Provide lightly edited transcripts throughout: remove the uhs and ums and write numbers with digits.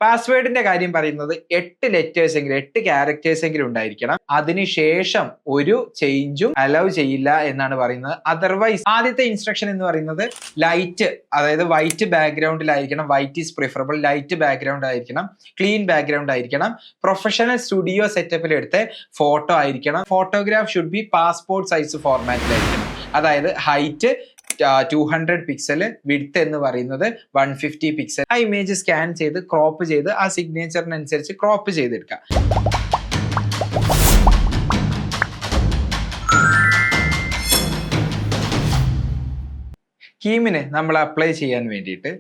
പാസ്വേഡിന്റെ കാര്യം പറയുന്നത് 8 ലെറ്റേഴ്സ് എങ്കിലും 8 ക്യാരക്ടേഴ്സ് എങ്കിലും ഉണ്ടായിരിക്കണം. അതിനുശേഷം ഒരു ചേഞ്ചും അലൗ ചെയ്യില്ല എന്നാണ് പറയുന്നത്. അതർവൈസ് ആദ്യത്തെ ഇൻസ്ട്രക്ഷൻ എന്ന് പറയുന്നത് ലൈറ്റ്, അതായത് വൈറ്റ് ബാക്ക്ഗ്രൗണ്ടിലായിരിക്കണം. White is preferable. Light background ആയിരിക്കണം, ക്ലീൻ ബാക്ക്ഗ്രൗണ്ട് ആയിരിക്കണം, പ്രൊഫഷണൽ സ്റ്റുഡിയോ സെറ്റപ്പിൽ എടുത്ത് ഫോട്ടോ ആയിരിക്കണം. Photograph should be passport size ഫോർമാറ്റിലായിരിക്കണം. അതായത് ഹൈറ്റ് 200 പിക്സൽ, വിഡ്ത്ത് എന്ന് പറയുന്നത് 150 പിക്സൽ. ആ ഇമേജ് സ്കാൻ ചെയ്ത് ക്രോപ്പ് ചെയ്ത് ആ സിഗ്നേച്ചറിനനുസരിച്ച് ക്രോപ്പ് ചെയ്തെടുക്കാം. സ്കീമിന് നമ്മൾ അപ്ലൈ ചെയ്യാൻ വേണ്ടിയിട്ട്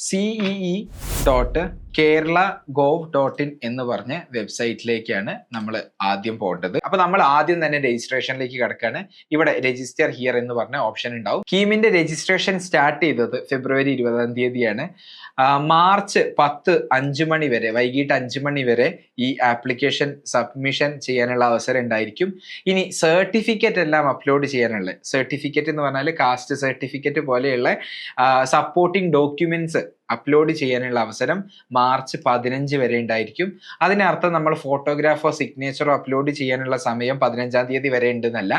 CEE.kerala.gov.in എന്ന് പറഞ്ഞ വെബ്സൈറ്റിലേക്കാണ് നമ്മൾ ആദ്യം പോകേണ്ടത്. അപ്പൊ നമ്മൾ ആദ്യം തന്നെ രജിസ്ട്രേഷനിലേക്ക് കിടക്കുകയാണ്. ഇവിടെ രജിസ്റ്റർ ഹിയർ എന്ന് പറഞ്ഞ ഓപ്ഷൻ ഉണ്ടാവും. സ്കീമിന്റെ രജിസ്ട്രേഷൻ സ്റ്റാർട്ട് ചെയ്തത് ഫെബ്രുവരി 20-ാം തീയതിയാണ്. മാർച്ച് 10 5 മണി വരെ, വൈകിട്ട് 5 മണി വരെ ഈ ആപ്ലിക്കേഷൻ സബ്മിഷൻ ചെയ്യാനുള്ള അവസരം ഉണ്ടായിരിക്കും. ഇനി സർട്ടിഫിക്കറ്റ് എല്ലാം അപ്ലോഡ് ചെയ്യാനുള്ള, സർട്ടിഫിക്കറ്റ് എന്ന് പറഞ്ഞാൽ കാസ്റ്റ് സർട്ടിഫിക്കറ്റ് പോലെയുള്ള സപ്പോർട്ടിംഗ് ഡോക്യുമെന്റ്സ് അപ്ലോഡ് ചെയ്യാനുള്ള അവസരം മാർച്ച് 15 വരെ ഉണ്ടായിരിക്കും. അതിനർത്ഥം നമ്മൾ ഫോട്ടോഗ്രാഫോ സിഗ്നേച്ചറോ അപ്ലോഡ് ചെയ്യാനുള്ള സമയം 15-ാം തീയതി വരെ ഉണ്ടെന്നല്ല.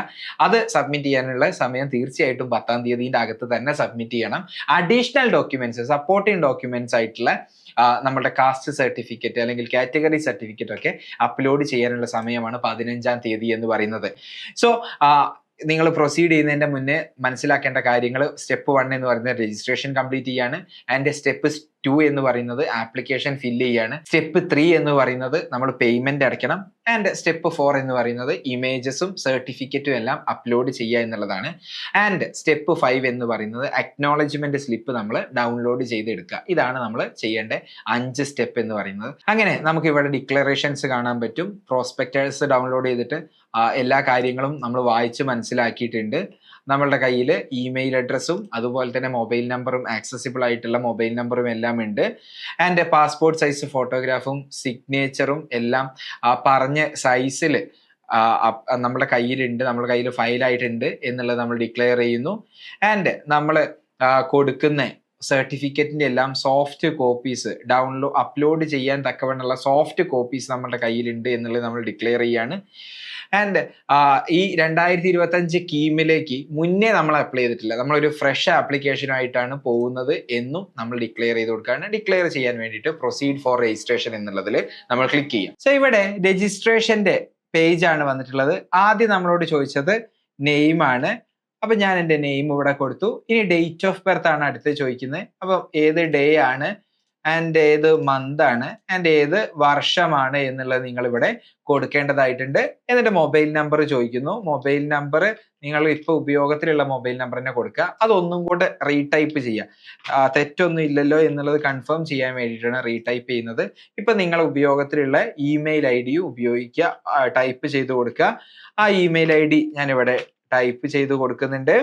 അത് സബ്മിറ്റ് ചെയ്യാനുള്ള സമയം തീർച്ചയായിട്ടും 10-ാം തീയതിന്റെ അകത്ത് തന്നെ സബ്മിറ്റ് ചെയ്യണം. അഡീഷണൽ ഡോക്യുമെന്റ്സ്, സപ്പോർട്ടിംഗ് ഡോക്യുമെന്റ്സ് ആയിട്ടുള്ള നമ്മുടെ കാസ്റ്റ് സർട്ടിഫിക്കറ്റ് അല്ലെങ്കിൽ കാറ്റഗറി സർട്ടിഫിക്കറ്റ് ഒക്കെ അപ്ലോഡ് ചെയ്യാനുള്ള സമയമാണ് 15-ാം തീയതി എന്ന് പറയുന്നത്. സോ നിങ്ങൾ പ്രൊസീഡ് ചെയ്യുന്നതിന്റെ മുന്നേ മനസ്സിലാക്കേണ്ട കാര്യങ്ങൾ, സ്റ്റെപ്പ് 1 എന്ന് പറയുന്നത് രജിസ്ട്രേഷൻ കംപ്ലീറ്റ് ചെയ്യാണ്. ആൻഡ് സ്റ്റെപ്പ് 2 എന്ന് പറയുന്നത് ആപ്ലിക്കേഷൻ ഫില്ല് ചെയ്യാണ്. സ്റ്റെപ്പ് 3 എന്ന് പറയുന്നത് നമ്മൾ പേയ്മെന്റ് അടയ്ക്കണം. ആൻഡ് സ്റ്റെപ്പ് 4 എന്ന് പറയുന്നത് ഇമേജസും സർട്ടിഫിക്കറ്റും എല്ലാം അപ്ലോഡ് ചെയ്യുക എന്നുള്ളതാണ്. ആൻഡ് സ്റ്റെപ്പ് 5 എന്ന് പറയുന്നത് അക്നോളജ്മെന്റ് സ്ലിപ്പ് നമ്മൾ ഡൗൺലോഡ് ചെയ്തെടുക്കുക. ഇതാണ് നമ്മൾ ചെയ്യേണ്ട 5 സ്റ്റെപ്പ് എന്ന് പറയുന്നത്. അങ്ങനെ നമുക്ക് ഇവിടെ ഡിക്ലറേഷൻസ് കാണാൻ പറ്റും. പ്രോസ്പെക്ടേഴ്സ് ഡൗൺലോഡ് ചെയ്തിട്ട് എല്ലാ കാര്യങ്ങളും നമ്മൾ വായിച്ച് മനസ്സിലാക്കിയിട്ടുണ്ട്. നമ്മളുടെ കയ്യിൽ ഇമെയിൽ അഡ്രസ്സും അതുപോലെ തന്നെ മൊബൈൽ നമ്പറും, ആക്സസിബിൾ ആയിട്ടുള്ള മൊബൈൽ നമ്പറും എല്ലാം ഉണ്ട്. ആൻഡ് പാസ്പോർട്ട് സൈസ് ഫോട്ടോഗ്രാഫും സിഗ്നേച്ചറും എല്ലാം പറഞ്ഞ സൈസിൽ നമ്മുടെ കയ്യിലുണ്ട്, നമ്മുടെ കയ്യിൽ ഫയലായിട്ടുണ്ട് എന്നുള്ളത് നമ്മൾ ഡിക്ലെയർ ചെയ്യുന്നു. ആൻഡ് നമ്മൾ കൊടുക്കുന്ന സർട്ടിഫിക്കറ്റിന്റെ എല്ലാം സോഫ്റ്റ് കോപ്പീസ് അപ്ലോഡ് ചെയ്യാൻ തക്കവണ്ണുള്ള സോഫ്റ്റ് കോപ്പീസ് നമ്മുടെ കയ്യിലുണ്ട് എന്നുള്ളത് നമ്മൾ ഡിക്ലെയർ ചെയ്യാണ്. ആൻഡ് ഈ 2025 സ്കീമിലേക്ക് മുന്നേ നമ്മൾ അപ്ലൈ ചെയ്തിട്ടില്ല, നമ്മളൊരു ഫ്രഷ് ആപ്ലിക്കേഷനായിട്ടാണ് പോകുന്നത് എന്നും നമ്മൾ ഡിക്ലെയർ ചെയ്ത് കൊടുക്കുകയാണ്. ഡിക്ലെയർ ചെയ്യാൻ വേണ്ടിയിട്ട് പ്രൊസീഡ് ഫോർ രജിസ്ട്രേഷൻ എന്നുള്ളതിൽ നമ്മൾ ക്ലിക്ക് ചെയ്യാം. സോ ഇവിടെ രജിസ്ട്രേഷന്റെ പേജ് ആണ് വന്നിട്ടുള്ളത്. ആദ്യം നമ്മളോട് ചോദിച്ചത് നെയിം ആണ്. അപ്പൊ ഞാൻ എൻ്റെ നെയിം ഇവിടെ കൊടുത്തു. ഇനി ഡേറ്റ് ഓഫ് ബർത്ത് ആണ് അടുത്ത് ചോദിക്കുന്നത്. അപ്പം ഏത് ഡേ ആണ്, ആൻഡ് ഏത് മന്ത് ആണ്, ആൻഡ് ഏത് വർഷമാണ് എന്നുള്ളത് നിങ്ങൾ ഇവിടെ കൊടുക്കേണ്ടതായിട്ടുണ്ട്. എന്നിട്ട് മൊബൈൽ നമ്പർ ചോദിക്കുന്നു. മൊബൈൽ നമ്പർ നിങ്ങൾ ഇപ്പോൾ ഉപയോഗത്തിലുള്ള മൊബൈൽ നമ്പർ തന്നെ കൊടുക്കുക. അതൊന്നും കൂടെ റീടൈപ്പ് ചെയ്യുക. തെറ്റൊന്നും ഇല്ലല്ലോ എന്നുള്ളത് കൺഫേം ചെയ്യാൻ വേണ്ടിയിട്ടാണ് റീടൈപ്പ് ചെയ്യുന്നത്. ഇപ്പൊ നിങ്ങൾ ഉപയോഗത്തിലുള്ള ഇമെയിൽ ID ഉപയോഗിക്കുക, ടൈപ്പ് ചെയ്ത് കൊടുക്കുക. ആ ഇമെയിൽ ID ഞാനിവിടെ ടൈപ്പ് ചെയ്ത് കൊടുക്കുന്നുണ്ട്.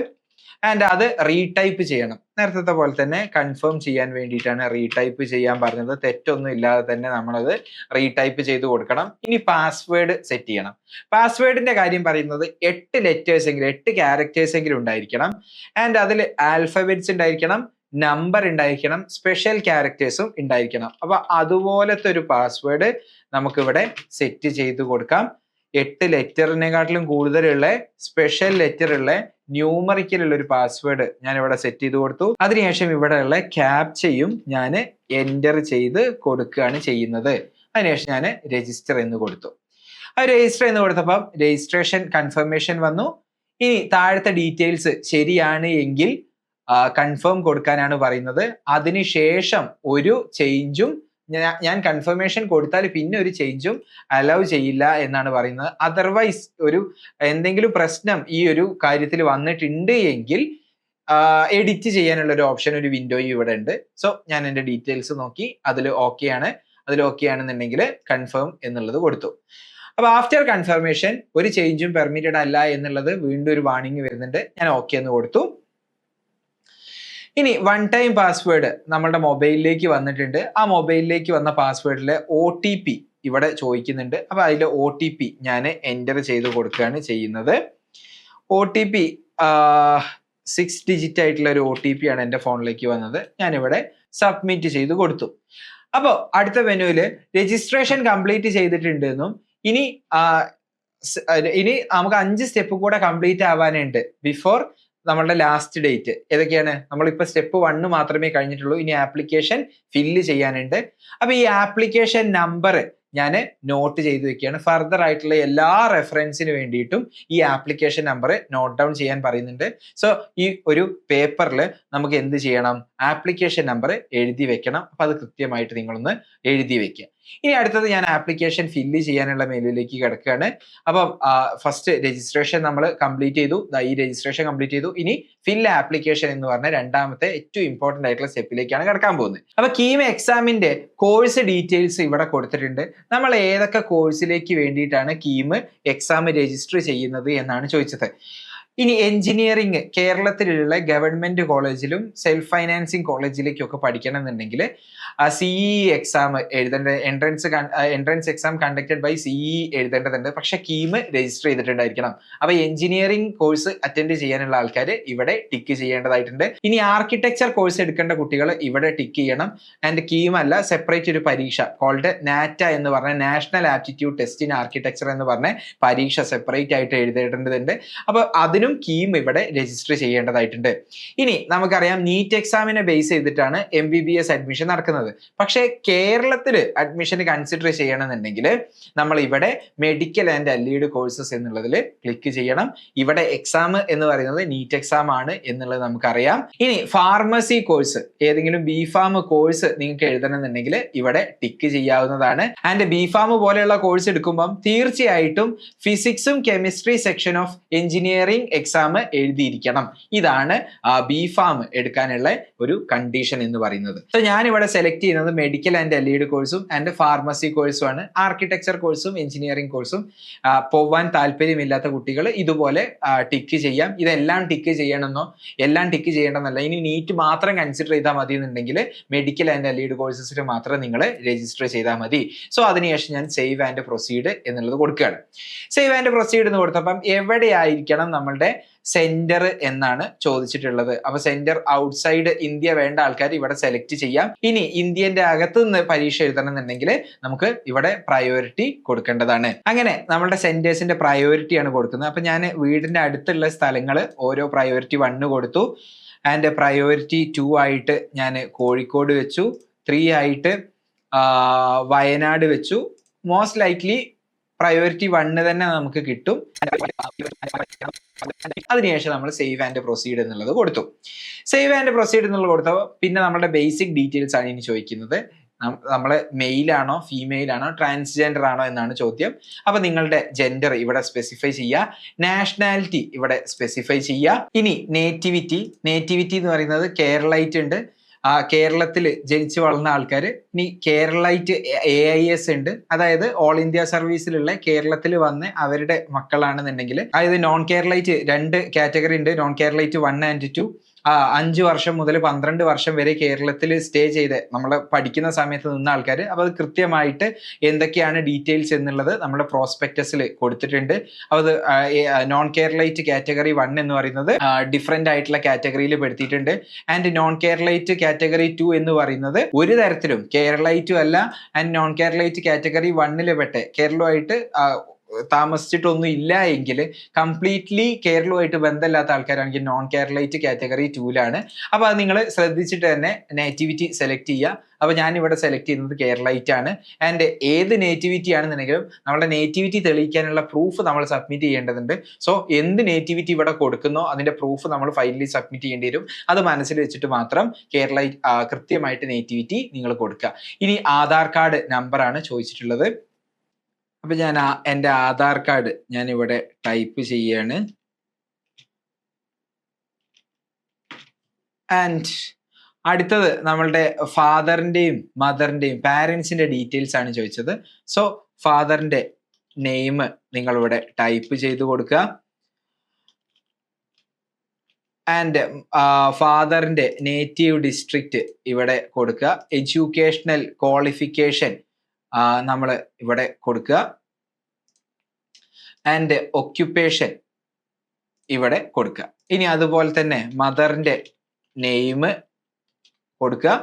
ആൻഡ് അത് റീടൈപ്പ് ചെയ്യണം. നേരത്തെ പോലെ തന്നെ കൺഫേം ചെയ്യാൻ വേണ്ടിയിട്ടാണ് റീടൈപ്പ് ചെയ്യാൻ പറഞ്ഞത്. തെറ്റൊന്നും ഇല്ലാതെ തന്നെ നമ്മളത് റീടൈപ്പ് ചെയ്ത് കൊടുക്കണം. ഇനി പാസ്വേഡ് സെറ്റ് ചെയ്യണം. പാസ്വേഡിന്റെ കാര്യം പറയുന്നത് 8 ലെറ്റേഴ്സ് എങ്കിലും 8 ക്യാരക്ടേഴ്സ് എങ്കിലും ഉണ്ടായിരിക്കണം. ആൻഡ് അതിൽ ആൽഫബറ്റ്സ് ഉണ്ടായിരിക്കണം, നമ്പർ ഉണ്ടായിരിക്കണം, സ്പെഷ്യൽ ക്യാരക്ടേഴ്സും ഉണ്ടായിരിക്കണം. അപ്പൊ അതുപോലത്തെ ഒരു പാസ്വേഡ് നമുക്കിവിടെ സെറ്റ് ചെയ്ത് കൊടുക്കാം. 8 ലെറ്ററിനെക്കാട്ടിലും കൂടുതലുള്ള സ്പെഷ്യൽ ലെറ്ററുള്ള ന്യൂമറിക്കലുള്ള ഒരു പാസ്വേഡ് ഞാൻ ഇവിടെ സെറ്റ് ചെയ്ത് കൊടുത്തു. അതിനുശേഷം ഇവിടെയുള്ള ക്യാപ്ചയും ഞാൻ എൻ്റർ ചെയ്ത് കൊടുക്കുകയാണ് ചെയ്യുന്നത്. അതിനുശേഷം ഞാൻ രജിസ്റ്റർ എന്ന് കൊടുത്തു. രജിസ്റ്റർ എന്ന് കൊടുത്തപ്പം രജിസ്ട്രേഷൻ കൺഫർമേഷൻ വന്നു. ഇനി താഴത്തെ ഡീറ്റെയിൽസ് ശരിയാണ് എങ്കിൽ കൺഫേം കൊടുക്കാനാണ് പറയുന്നത്. അതിനുശേഷം ഒരു ചേഞ്ചും ഞാൻ കൺഫർമേഷൻ കൊടുത്താൽ പിന്നെ ഒരു ചേഞ്ചും അലൗ ചെയ്യില്ല എന്നാണ് പറയുന്നത്. അതർവൈസ് ഒരു എന്തെങ്കിലും പ്രശ്നം ഈ ഒരു കാര്യത്തിൽ വന്നിട്ടുണ്ട് എങ്കിൽ എഡിറ്റ് ചെയ്യാനുള്ള ഒരു ഓപ്ഷൻ, ഒരു വിൻഡോയും ഇവിടെ ഉണ്ട്. സോ ഞാൻ എൻ്റെ ഡീറ്റെയിൽസ് നോക്കി അതിൽ ഓക്കെ ആണ്. അതിൽ ഓക്കെ ആണെന്നുണ്ടെങ്കിൽ കൺഫേം എന്നുള്ളത് കൊടുത്തു. അപ്പൊ ആഫ്റ്റർ കൺഫർമേഷൻ ഒരു ചേഞ്ചും പെർമിറ്റഡ് അല്ല എന്നുള്ളത് വീണ്ടും ഒരു വാർണിംഗ് വരുന്നുണ്ട്. ഞാൻ ഓക്കെ എന്ന് കൊടുത്തു. ഇനി 1 ടൈം പാസ്വേഡ് നമ്മളുടെ മൊബൈലിലേക്ക് വന്നിട്ടുണ്ട്. ആ മൊബൈലിലേക്ക് വന്ന പാസ്വേഡിലെ OTP ഇവിടെ ചോദിക്കുന്നുണ്ട്. അപ്പൊ അതിലെ OTP ഞാൻ എൻ്റർ ചെയ്ത് കൊടുക്കുകയാണ് ചെയ്യുന്നത്. OTP 6 ഡിജിറ്റ് ആയിട്ടുള്ള ഒരു OTP ആണ് എൻ്റെ ഫോണിലേക്ക് വന്നത്. ഞാനിവിടെ സബ്മിറ്റ് ചെയ്ത് കൊടുത്തു. അപ്പോൾ അടുത്ത മെനുവില് രജിസ്ട്രേഷൻ കംപ്ലീറ്റ് ചെയ്തിട്ടുണ്ട് എന്നും ഇനി ഇനി നമുക്ക് 5 സ്റ്റെപ്പ് കൂടെ കംപ്ലീറ്റ് ആവാനുണ്ട് ബിഫോർ നമ്മളുടെ ലാസ്റ്റ് ഡേറ്റ്. ഏതൊക്കെയാണ്? നമ്മളിപ്പോ സ്റ്റെപ്പ് 1 മാത്രമേ കഴിഞ്ഞിട്ടുള്ളൂ. ഇനി ആപ്ലിക്കേഷൻ ഫില്ല് ചെയ്യാനുണ്ട്. അപ്പൊ ഈ ആപ്ലിക്കേഷൻ നമ്പർ ഞാൻ നോട്ട് ചെയ്ത് വെക്കുകയാണ്. ഫർദർ ആയിട്ടുള്ള എല്ലാ റെഫറൻസിന് വേണ്ടിയിട്ടും ഈ ആപ്ലിക്കേഷൻ നമ്പർ നോട്ട് ഡൗൺ ചെയ്യാൻ പറയുന്നുണ്ട്. സോ ഈ ഒരു പേപ്പറിൽ നമുക്ക് എന്ത് ചെയ്യണം? ആപ്ലിക്കേഷൻ നമ്പർ എഴുതി വെക്കണം. അപ്പൊ അത് കൃത്യമായിട്ട് നിങ്ങളൊന്ന് എഴുതി വെക്കുക. ഇനി അടുത്തത് ഞാൻ ആപ്ലിക്കേഷൻ ഫില്ല് ചെയ്യാനുള്ള മെനുവിലേക്ക് കിടക്കുകയാണ്. അപ്പം ഫസ്റ്റ് രജിസ്ട്രേഷൻ നമ്മൾ കംപ്ലീറ്റ് ചെയ്തു. ഈ രജിസ്ട്രേഷൻ കംപ്ലീറ്റ് ചെയ്തു. ഇനി ഫിൽ ആപ്ലിക്കേഷൻ എന്ന് പറഞ്ഞ രണ്ടാമത്തെ ഏറ്റവും ഇമ്പോർട്ടന്റ് ആയിട്ടുള്ള സ്റ്റെപ്പിലേക്കാണ് കിടക്കാൻ പോകുന്നത്. അപ്പൊ കീം എക്സാമിന്റെ കോഴ്സ് ഡീറ്റെയിൽസ് ഇവിടെ കൊടുത്തിട്ടുണ്ട്. നമ്മൾ ഏതൊക്കെ കോഴ്സിലേക്ക് വേണ്ടിയിട്ടാണ് കീം എക്സാം രജിസ്റ്റർ ചെയ്യുന്നത് എന്നാണ് ചോദിച്ചത്. ഇനി എഞ്ചിനീയറിംഗ് കേരളത്തിലുള്ള ഗവൺമെന്റ് കോളേജിലും സെൽഫ് ഫൈനാൻസിങ് കോളേജിലേക്കും ഒക്കെ പഠിക്കണം എന്നുണ്ടെങ്കിൽ സിഇ എക്സാം എഴുതേണ്ട, entrance exam conducted by CE എഴുതേണ്ടതുണ്ട്. പക്ഷെ കീം രജിസ്റ്റർ ചെയ്തിട്ടുണ്ടായിരിക്കണം. അപ്പൊ എഞ്ചിനീയറിംഗ് കോഴ്സ് അറ്റൻഡ് ചെയ്യാനുള്ള ആൾക്കാർ ഇവിടെ ടിക്ക് ചെയ്യേണ്ടതായിട്ടുണ്ട്. ഇനി ആർക്കിടെക്ചർ കോഴ്സ് എടുക്കേണ്ട കുട്ടികൾ ഇവിടെ ടിക്ക് ചെയ്യണം. ആൻഡ് കീം അല്ല, സെപ്പറേറ്റ് ഒരു പരീക്ഷ കോൾഡ് നാറ്റ എന്ന് പറഞ്ഞ national aptitude test in architecture എന്ന് പറഞ്ഞ പരീക്ഷ സെപ്പറേറ്റ് ആയിട്ട് എഴുതേണ്ടതുണ്ട്. അപ്പൊ അതിനും കീം ഇവിടെ രജിസ്റ്റർ ചെയ്യേണ്ടതായിട്ടുണ്ട്. ഇനി നമുക്കറിയാം നീറ്റ് എക്സാമിനെ ബേസ് ചെയ്തിട്ടാണ് MBBS അഡ്മിഷൻ നടക്കുന്നത്. പക്ഷേ കേരളത്തിൽ അഡ്മിഷന് കൺസിഡർ ചെയ്യണമെന്നുണ്ടെങ്കിൽ നമ്മൾ ഇവിടെ മെഡിക്കൽ ആൻഡ് അലീഡ് കോഴ്സസ് എന്നുള്ളതിൽ ക്ലിക്ക് ചെയ്യണം. ഇവിടെ എക്സാം എന്ന് പറയുന്നത് നീറ്റ് എക്സാം ആണ് എന്നുള്ളത് നമുക്കറിയാം. ഇനി ഫാർമസി കോഴ്സ്, ഏതെങ്കിലും ബിഫാം കോഴ്സ് നിങ്ങൾക്ക് എഴുതണമെന്നുണ്ടെങ്കിൽ ഇവിടെ ടിക്ക് ചെയ്യാവുന്നതാണ്. ആൻഡ് ബിഫാം പോലെയുള്ള കോഴ്സ് എടുക്കുമ്പം തീർച്ചയായിട്ടും ഫിസിക്സും chemistry section of engineering exam എഴുതിയിരിക്കണം. ഇതാണ് ബിഫാം എടുക്കാനുള്ള ഒരു കണ്ടീഷൻ എന്ന് പറയുന്നത്. സോ ഞാൻ ഇവിടെ സെലക്ട് ചെയ്യുന്നത് മെഡിക്കൽ ആൻഡ് അലീഡ് കോഴ്സും ആൻഡ് ഫാർമസി കോഴ്സും ആണ്. ആർക്കിടെക്ചർ കോഴ്സും എഞ്ചിനീയറിംഗ് കോഴ്സും പോവാൻ താല്പര്യമില്ലാത്ത കുട്ടികൾ ഇതുപോലെ ടിക്ക് ചെയ്യാം. ഇതെല്ലാം ടിക്ക് ചെയ്യണമെന്നോ എല്ലാം ടിക്ക് ചെയ്യണമെന്നല്ല. ഇനി നീറ്റ് മാത്രം കൺസിഡർ ചെയ്താൽ മതി എന്നുണ്ടെങ്കിൽ മെഡിക്കൽ ആൻഡ് അലീഡ് കോഴ്സസിൽ മാത്രം നിങ്ങൾ രജിസ്റ്റർ ചെയ്താൽ മതി. സോ അതിനുശേഷം ഞാൻ സേവ് ആൻഡ് പ്രൊസീഡ് എന്നുള്ളത് കൊടുക്കുകയാണ്. സേവ് ആൻഡ് പ്രൊസീഡ് എന്ന് കൊടുത്തപ്പം എവിടെയായിരിക്കണം നമ്മളുടെ സെന്റർ എന്നാണ് ചോദിച്ചിട്ടുള്ളത്. അപ്പൊ സെന്റർ ഔട്ട്സൈഡ് ഇന്ത്യ വേണ്ട ആൾക്കാർ ഇവിടെ സെലക്ട് ചെയ്യാം. ഇനി ഇന്ത്യന്റെ അകത്ത് നിന്ന് പരീക്ഷ എഴുതണം എന്നുണ്ടെങ്കിൽ നമുക്ക് ഇവിടെ പ്രയോറിറ്റി കൊടുക്കേണ്ടതാണ്. അങ്ങനെ നമ്മളുടെ സെന്റേഴ്സിന്റെ പ്രയോറിറ്റി ആണ് കൊടുക്കുന്നത്. അപ്പൊ ഞാൻ വീടിന്റെ അടുത്തുള്ള സ്ഥലങ്ങൾ ഓരോ പ്രയോറിറ്റി 1 കൊടുത്തു. ആൻഡ് പ്രയോറിറ്റി 2 ആയിട്ട് ഞാൻ കോഴിക്കോട് വെച്ചു. 3 ആയിട്ട് വയനാട് വെച്ചു. മോസ്റ്റ് ലൈക്ലി പ്രയോറിറ്റി 1 തന്നെ നമുക്ക് കിട്ടും. അതിനുശേഷം നമ്മൾ സേവ് ആൻഡ് പ്രൊസീഡ് എന്നുള്ളത് കൊടുത്തു. സേവ് ആൻഡ് പ്രൊസീഡ് എന്നുള്ളത് കൊടുത്തപ്പോൾ പിന്നെ നമ്മുടെ ബേസിക് ഡീറ്റെയിൽസ് ആണ് ഇനി ചോദിക്കുന്നത്. നമ്മള് മെയിൽ ആണോ ഫീമെയിൽ ആണോ ട്രാൻസ്ജെൻഡർ ആണോ എന്നാണ് ചോദ്യം. അപ്പൊ നിങ്ങളുടെ ജെൻഡർ ഇവിടെ സ്പെസിഫൈ ചെയ്യുക. നാഷണാലിറ്റി ഇവിടെ സ്പെസിഫൈ ചെയ്യുക. ഇനി നേറ്റിവിറ്റി എന്ന് പറയുന്നത് കേരളൈറ്റ് ഉണ്ട്. കേരളത്തിൽ ജനിച്ചു വളർന്ന ആൾക്കാർ. ഇനി കേരളൈറ്റ് AIS ഉണ്ട്, അതായത് ഓൾ ഇന്ത്യ സർവീസിലുള്ള കേരളത്തിൽ വന്ന് അവരുടെ മക്കളാണെന്നുണ്ടെങ്കിൽ, അതായത് നോൺ കേരളൈറ്റ് 2 കാറ്റഗറി ഉണ്ട്. Non Keralite 1 and 2. 5 വർഷം മുതൽ 12 വർഷം വരെ കേരളത്തിൽ സ്റ്റേ ചെയ്ത് നമ്മൾ പഠിക്കുന്ന സമയത്ത് നിന്ന ആൾക്കാർ. അപ്പൊ അത് കൃത്യമായിട്ട് എന്തൊക്കെയാണ് ഡീറ്റെയിൽസ് എന്നുള്ളത് നമ്മുടെ പ്രോസ്പെക്ടസിൽ കൊടുത്തിട്ടുണ്ട്. അത് നോൺ കേരളൈറ്റ് കാറ്റഗറി 1 എന്ന് പറയുന്നത് ഡിഫറെന്റ് ആയിട്ടുള്ള കാറ്റഗറിയിൽ പെടുത്തിയിട്ടുണ്ട്. ആൻഡ് നോൺ കേരളൈറ്റ് കാറ്റഗറി 2 എന്ന് പറയുന്നത് ഒരു തരത്തിലും കേരളൈറ്റും അല്ല. ആൻഡ് നോൺ കേരളൈറ്റ് കാറ്റഗറി 1 പെട്ട് കേരളമായിട്ട് താമസിച്ചിട്ടൊന്നും ഇല്ല എങ്കിൽ, കംപ്ലീറ്റ്ലി കേരളവുമായിട്ട് ബന്ധമില്ലാത്ത ആൾക്കാരാണെങ്കിൽ നോൺ കേരളൈറ്റ് കാറ്റഗറി 2 അപ്പൊ അത് നിങ്ങൾ ശ്രദ്ധിച്ചിട്ട് തന്നെ നേറ്റിവിറ്റി സെലക്ട് ചെയ്യുക. അപ്പൊ ഞാൻ ഇവിടെ സെലക്ട് ചെയ്യുന്നത് കേരളൈറ്റ് ആണ്. ആൻഡ് ഏത് നേറ്റിവിറ്റി ആണെന്നുണ്ടെങ്കിലും നമ്മുടെ നേറ്റിവിറ്റി തെളിയിക്കാനുള്ള പ്രൂഫ് നമ്മൾ സബ്മിറ്റ് ചെയ്യേണ്ടതുണ്ട്. സോ എന്ത് നേറ്റിവിറ്റി ഇവിടെ കൊടുക്കുന്നോ അതിന്റെ പ്രൂഫ് നമ്മൾ ഫൈനലി സബ്മിറ്റ് ചെയ്യേണ്ടി വരും. അത് മനസ്സിൽ വെച്ചിട്ട് മാത്രം കേരളൈറ്റ് കൃത്യമായിട്ട് നേറ്റിവിറ്റി നിങ്ങൾ കൊടുക്കുക. ഇനി ആധാർ കാർഡ് നമ്പറാണ് ചോദിച്ചിട്ടുള്ളത്. അപ്പൊ ഞാൻ എൻ്റെ ആധാർ കാർഡ് ഞാൻ ഇവിടെ ടൈപ്പ് ചെയ്യാണ്. ആൻഡ് അടുത്തത് നമ്മളുടെ ഫാദറിന്റെയും മദറിന്റെയും പാരൻസിന്റെ ഡീറ്റെയിൽസ് ആണ് ചോദിച്ചത്. സോ ഫാദറിന്റെ നെയിം നിങ്ങൾ ഇവിടെ ടൈപ്പ് ചെയ്ത് കൊടുക്കുക. ആൻഡ് ഫാദറിന്റെ നേറ്റീവ് ഡിസ്ട്രിക്റ്റ് ഇവിടെ കൊടുക്കുക. എഡ്യൂക്കേഷണൽ ക്വാളിഫിക്കേഷൻ നമ്മൾ ഇവിടെ കൊടുക്കുക. ആൻഡ് ഒക്യുപ്പേഷൻ ഇവിടെ കൊടുക്കുക. ഇനി അതുപോലെ തന്നെ മദറിന്റെ നെയിം കൊടുക്കുക.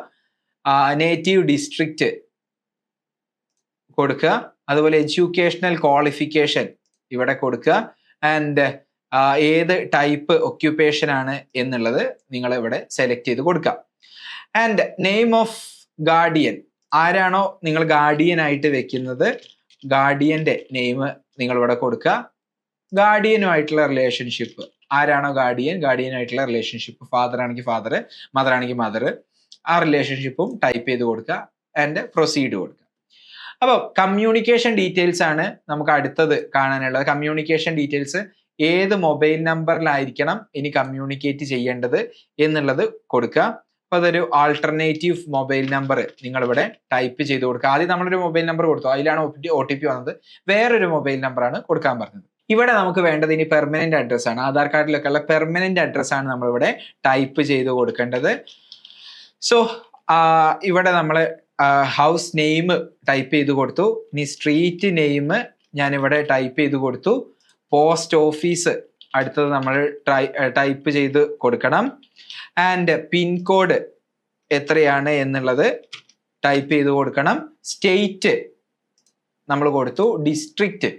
നേറ്റീവ് ഡിസ്ട്രിക്റ്റ് കൊടുക്കുക. അതുപോലെ എഡ്യൂക്കേഷണൽ ക്വാളിഫിക്കേഷൻ ഇവിടെ കൊടുക്കുക. ആൻഡ് ഏത് ടൈപ്പ് ഒക്യുപ്പേഷൻ ആണ് എന്നുള്ളത് നിങ്ങൾ ഇവിടെ സെലക്ട് ചെയ്ത് കൊടുക്കുക. ആൻഡ് നെയിം ഓഫ് ഗാർഡിയൻ, ആരാണോ നിങ്ങൾ ഗാർഡിയൻ ആയിട്ട് വെക്കുന്നത് ഗാർഡിയന്റെ നെയിം നിങ്ങൾ ഇവിടെ കൊടുക്കുക. ഗാർഡിയനുമായിട്ടുള്ള റിലേഷൻഷിപ്പ്, ആരാണോ ഗാർഡിയനായിട്ടുള്ള റിലേഷൻഷിപ്പ്, ഫാദർ ആണെങ്കിൽ ഫാദർ, മദർ ആണെങ്കിൽ മദർ, ആ റിലേഷൻഷിപ്പും ടൈപ്പ് ചെയ്ത് കൊടുക്കുക. ആൻഡ് പ്രൊസീഡ് കൊടുക്കുക. അപ്പോൾ കമ്മ്യൂണിക്കേഷൻ ഡീറ്റെയിൽസ് ആണ് നമുക്ക് അടുത്തത് കാണാനുള്ളത്. കമ്മ്യൂണിക്കേഷൻ ഡീറ്റെയിൽസ് ഏത് മൊബൈൽ നമ്പറിലായിരിക്കണം ഇനി കമ്മ്യൂണിക്കേറ്റ് ചെയ്യേണ്ടത് എന്നുള്ളത് കൊടുക്കുക. അപ്പൊ അതൊരു ആൾട്ടർനേറ്റീവ് മൊബൈൽ നമ്പർ നിങ്ങൾ ഇവിടെ ടൈപ്പ് ചെയ്ത് കൊടുക്കുക. ആദ്യം നമ്മളൊരു മൊബൈൽ നമ്പർ കൊടുത്തു, അതിലാണ് OTP വന്നത്, വേറൊരു മൊബൈൽ നമ്പറാണ് കൊടുക്കാൻ പറഞ്ഞത്. ഇവിടെ നമുക്ക് വേണ്ടത് ഇനി പെർമനന്റ് അഡ്രസ് ആണ്. ആധാർ കാർഡിലൊക്കെ ഉള്ള പെർമനന്റ് അഡ്രസ് ആണ് നമ്മളിവിടെ ടൈപ്പ് ചെയ്ത് കൊടുക്കേണ്ടത്. സോ ഇവിടെ നമ്മൾ ഹൗസ് നെയിം ടൈപ്പ് ചെയ്ത് കൊടുത്തു. ഇനി സ്ട്രീറ്റ് നെയിം ഞാനിവിടെ ടൈപ്പ് ചെയ്ത് കൊടുത്തു. പോസ്റ്റ് ഓഫീസ് അടുത്തത് നമ്മൾ ടൈപ്പ് ചെയ്ത് കൊടുക്കണം. ആൻഡ് പിൻകോഡ് എത്രയാണ് എന്നുള്ളത് ടൈപ്പ് ചെയ്ത് കൊടുക്കണം. സ്റ്റേറ്റ് നമ്മൾ കൊടുത്തു. ഡിസ്ട്രിക്റ്റ്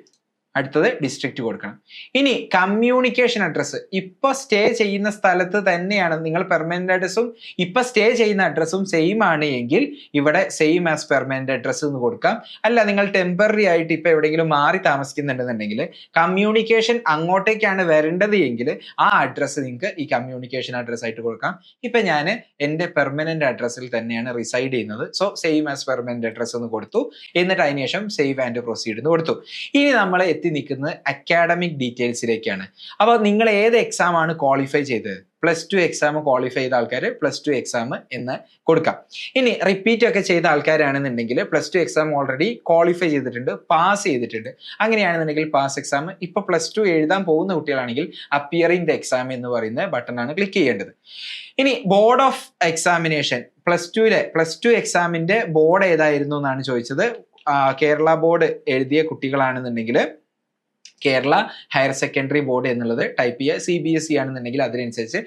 അടുത്തത് ഡിസ്ട്രിക്റ്റ് കൊടുക്കണം. ഇനി കമ്മ്യൂണിക്കേഷൻ അഡ്രസ്സ് ഇപ്പൊ സ്റ്റേ ചെയ്യുന്ന സ്ഥലത്ത് തന്നെയാണ് നിങ്ങൾ പെർമനന്റ് അഡ്രസ്സും ഇപ്പൊ സ്റ്റേ ചെയ്യുന്ന അഡ്രസ്സും സെയിം ആണ് എങ്കിൽ ഇവിടെ സെയിം ആസ് പെർമനന്റ് അഡ്രസ്സ് എന്ന് കൊടുക്കാം. അല്ല നിങ്ങൾ ടെമ്പററി ആയിട്ട് ഇപ്പൊ എവിടെയെങ്കിലും മാറി താമസിക്കുന്നുണ്ടെന്നുണ്ടെങ്കിൽ കമ്മ്യൂണിക്കേഷൻ അങ്ങോട്ടേക്കാണ് വരേണ്ടത് എങ്കിൽ ആ അഡ്രസ്സ് നിങ്ങൾക്ക് ഈ കമ്മ്യൂണിക്കേഷൻ അഡ്രസ് ആയിട്ട് കൊടുക്കാം. ഇപ്പൊ ഞാൻ എൻ്റെ പെർമനന്റ് അഡ്രസ്സിൽ തന്നെയാണ് റിസൈഡ് ചെയ്യുന്നത്. So same as permanent address എന്ന് കൊടുത്തു. എന്നിട്ട് അതിനുശേഷം സേവ് ആൻഡ് പ്രൊസീഡ് എന്ന് കൊടുത്തു. ഇനി നമ്മൾ നിൽക്കുന്നത് അക്കാഡമിക് ഡീറ്റെയിൽസിലേക്കാണ്. അപ്പോൾ നിങ്ങൾ ഏത് എക്സാം ആണ് ക്വാളിഫൈ ചെയ്തത്? +2 എക്സാം ക്വാളിഫൈ ചെയ്ത ആൾക്കാർ +2 എക്സാം എന്ന് കൊടുക്കാം. ഇനി റിപ്പീറ്റ് ഒക്കെ ചെയ്ത ആൾക്കാരാണെന്നുണ്ടെങ്കിൽ +2 എക്സാം ഓൾറെഡി ക്വാളിഫൈ ചെയ്തിട്ടുണ്ട്, പാസ് ചെയ്തിട്ടുണ്ട്. അങ്ങനെയാണെന്നുണ്ടെങ്കിൽ പാസ് എക്സാം. ഇപ്പൊ +2 എഴുതാൻ പോകുന്ന കുട്ടികളാണെങ്കിൽ അപ്പിയർ ഇൻ ദ എക്സാം എന്ന് പറയുന്ന ബട്ടൺ ആണ് ക്ലിക്ക് ചെയ്യേണ്ടത്. ഇനി ബോർഡ് ഓഫ് എക്സാമിനേഷൻ, +2 എക്സാമിന്റെ ബോർഡ് ഏതായിരുന്നു എന്നാണ് ചോദിച്ചത്. കേരള ബോർഡ് എഴുതിയ കുട്ടികളാണെന്നുണ്ടെങ്കിൽ കേരള ഹയർ സെക്കൻഡറി ബോർഡ് എന്നുള്ളത് ടൈപ്പ് ചെയ്യുക. CBSE ആണെന്നുണ്ടെങ്കിൽ അതിനനുസരിച്ച്